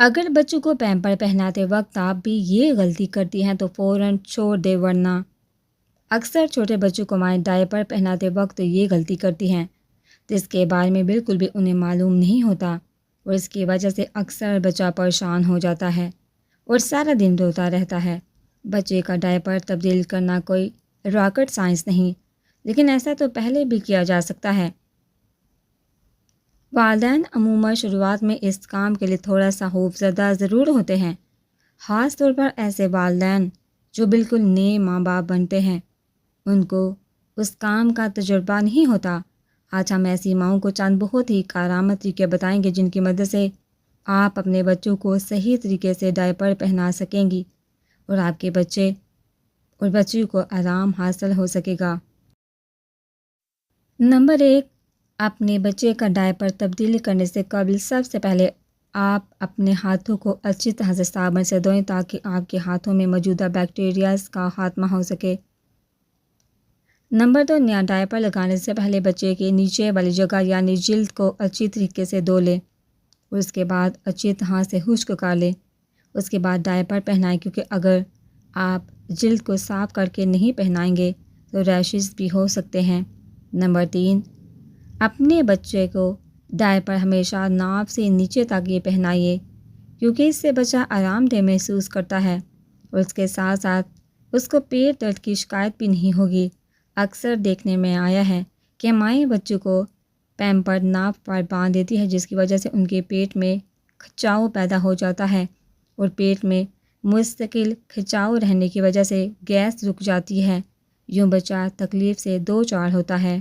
اگر بچوں کو پیمپر پہناتے وقت آپ بھی یہ غلطی کرتی ہیں تو فوراً چھوڑ دے، ورنہ اکثر چھوٹے بچوں کو مائیں ڈائپر پہناتے وقت یہ غلطی کرتی ہیں جس کے بارے میں بالکل بھی انہیں معلوم نہیں ہوتا، اور اس کی وجہ سے اکثر بچہ پریشان ہو جاتا ہے اور سارا دن روتا رہتا ہے۔ بچے کا ڈائپر تبدیل کرنا کوئی راکٹ سائنس نہیں، لیکن ایسا تو پہلے بھی کیا جا سکتا ہے۔ والدین عموماً شروعات میں اس کام کے لیے تھوڑا سا خوف زدہ ضرور ہوتے ہیں، خاص طور پر ایسے والدین جو بالکل نئے ماں باپ بنتے ہیں۔ ان کو اس کام کا تجربہ نہیں ہوتا۔ آج ہم ایسی ماؤں کو چند بہت ہی کارآمد طریقے بتائیں گے جن کی مدد سے آپ اپنے بچوں کو صحیح طریقے سے ڈائپر پہنا سکیں گی اور آپ کے بچے اور بچیوں کو آرام حاصل ہو سکے گا۔ نمبر 1، اپنے بچے کا ڈائپر تبدیل کرنے سے قبل سب سے پہلے آپ اپنے ہاتھوں کو اچھی طرح سے صابن سے دھوئیں تاکہ آپ کے ہاتھوں میں موجودہ بیکٹیریاز کا خاتمہ ہو سکے۔ نمبر 2، نیا ڈائپر لگانے سے پہلے بچے کے نیچے والی جگہ یعنی جلد کو اچھی طریقے سے دھو لیں اور اس کے بعد اچھی طرح سے خشک کر لیں۔ اس کے بعد ڈائپر پہنائیں، کیونکہ اگر آپ جلد کو صاف کر کے نہیں پہنائیں گے تو ریشز بھی ہو سکتے ہیں۔ نمبر 3، اپنے بچے کو ڈائپر ہمیشہ ناف سے نیچے تک یہ پہنائیے، کیونکہ اس سے بچہ آرام دہ محسوس کرتا ہے اور اس کے ساتھ ساتھ اس کو پیٹ درد کی شکایت بھی نہیں ہوگی۔ اکثر دیکھنے میں آیا ہے کہ مائیں بچوں کو پیمپر ناف پر باندھ دیتی ہے، جس کی وجہ سے ان کے پیٹ میں کھچاؤ پیدا ہو جاتا ہے اور پیٹ میں مستقل کھچاؤ رہنے کی وجہ سے گیس رک جاتی ہے۔ یوں بچہ تکلیف سے دو چار ہوتا ہے۔